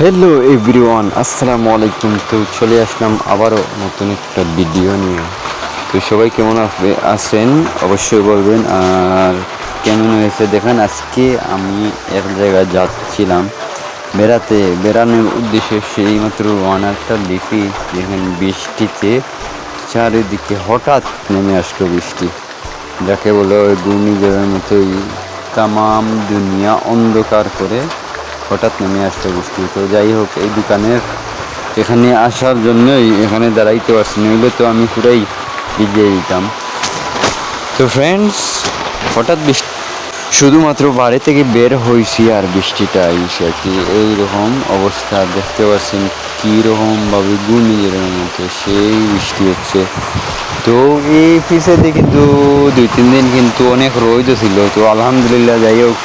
Hello everyone, আসসালামু আলাইকুম। তো চলে আসলাম আবারও নতুন একটা ভিডিও নিয়ে। তো সবাই কেমন আছেন অবশ্যই বলবেন। আর কেমন হয়েছে দেখেন, আজকে আমি এক জায়গায় যাচ্ছিলাম বেড়ানোর উদ্দেশ্যে। সেই মাত্র ওয়ানারটা দেখি, দেখেন বৃষ্টিতে চারিদিকে হঠাৎ নেমে আসলো বৃষ্টি, যাকে বলে ওই ঘূর্ণিঝড়ের মতোই তামাম দুনিয়া অন্ধকার করে হঠাৎ নেমে আসতে বৃষ্টি। তো যাই হোক, এই দোকানের এখানে আসার জন্যই এখানে দাঁড়াইতে পারছি, নইলে তো আমি পুরাই ভিজে দিতাম। তো ফ্রেন্ডস, হঠাৎ বৃষ্টি, শুধুমাত্র বাড়ি থেকে বের হয়েছি আর বৃষ্টিটা এসে কি এইরকম অবস্থা দেখতে পাচ্ছেন, কীরকমভাবে ঘূর্ণিঝড়ের মতো সেই বৃষ্টি হচ্ছে। তো এই পিছনে কিন্তু 2-3 দিন কিন্তু অনেক রোদ ছিল, তো আলহামদুলিল্লাহ যাই হোক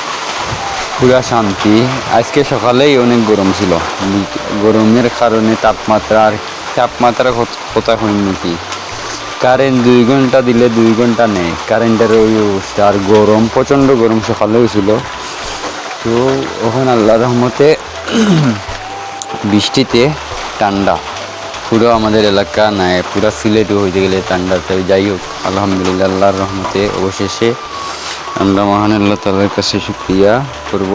পুরা শান্তি। আজকে সকালেই অনেক গরম ছিল, গরমের কারণে তাপমাত্রা কথা হয়নি কি, কারেন্ট 2 ঘন্টা দিলে 2 ঘন্টা নেই, কারেন্টের ওই অবস্থা। আর গরম, প্রচণ্ড গরম সকালেও ছিল। তো ওখানে আল্লাহর রহমতে বৃষ্টিতে ঠান্ডা পুরো আমাদের এলাকা নাই, পুরো সিলেটও হইতে গেলে ঠান্ডাতে। যাই হোক আলহামদুলিল্লাহ, আল্লাহর রহমতে অবশেষে আমরা মহান আল্লাহ তাআলার কাছে শুকরিয়া করব।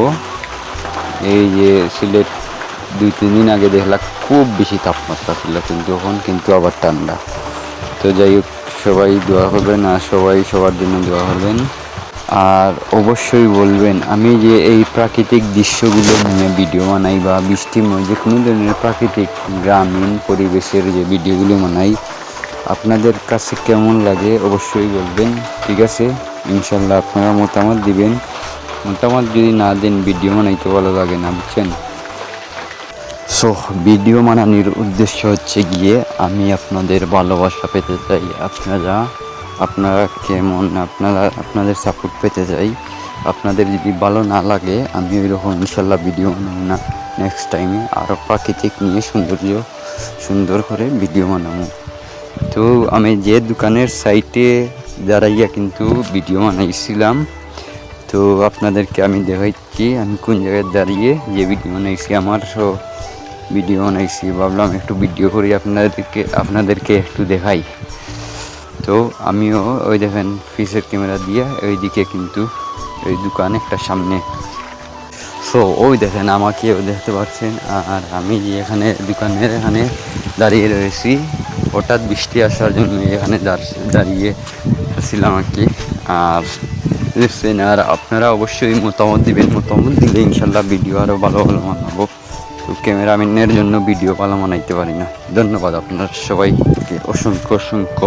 এই যে সিলেট 2-3 দিন আগে দেখলাম খুব বেশি তাপমাত্রা ছিল, কিন্তু এখন কিন্তু আবার ঠান্ডা। তো যাই হোক, সবাই দোয়া করবেন আর সবাই সবার জন্য দোয়া করবেন। আর অবশ্যই বলবেন, আমি যে এই প্রাকৃতিক দৃশ্যগুলো নিয়ে ভিডিও বানাই বা বৃষ্টিময় যে কোনো ধরনের প্রাকৃতিক গ্রামীণ পরিবেশের যে ভিডিওগুলো বানাই, আপনাদের কাছে কেমন লাগে অবশ্যই বলবেন। ঠিক আছে, ইনশাল্লাহ আপনারা মতামত দিবেন। মতামত যদি না দেন ভিডিও বানাইতে ভালো লাগে না, বুঝছেন। সো ভিডিও বানানোর উদ্দেশ্য হচ্ছে গিয়ে আমি আপনাদের ভালোবাসা পেতে চাই। আপনারা কেমন, আপনাদের সাপোর্ট পেতে চাই। আপনাদের যদি ভালো না লাগে আমি ওই রকম ইনশাল্লাহ ভিডিও বানাবো না। নেক্সট টাইমে আরও প্রাকৃতিক নিয়ে সুন্দর করে ভিডিও বানাবো। তো আমি যে দোকানের সাইটে দাঁড়াইয়া কিন্তু ভিডিও বানাইছিলাম, তো আপনাদেরকে আমি দেখাইছি আমি কোন জায়গায় দাঁড়িয়ে যে ভিডিও বানাইছি। আমার ভিডিও বানাইছি, ভাবলাম একটু ভিডিও করি আপনাদেরকে একটু দেখাই। তো আমিও ওই দেখেন ফিসের ক্যামেরা দিয়ে ওইদিকে কিন্তু ওই দোকান একটা সামনে। সো ওই দেখেন আমাকেও দেখতে পাচ্ছেন। আর আমি যে এখানে দোকানের এখানে দাঁড়িয়ে রয়েছি, হঠাৎ বৃষ্টি আসার জন্য এখানে দাঁড়িয়ে ছিলাম আর কি। আর দেখছেন, আর আপনারা অবশ্যই মতামত দিবেন, মতামত দিলে ইনশাল্লাহ ভিডিও আরও ভালো বানাবো। তো ক্যামেরাম্যানের জন্য ভিডিও ভালো বানাইতে পারি না। ধন্যবাদ আপনার সবাইকে, অসংখ্য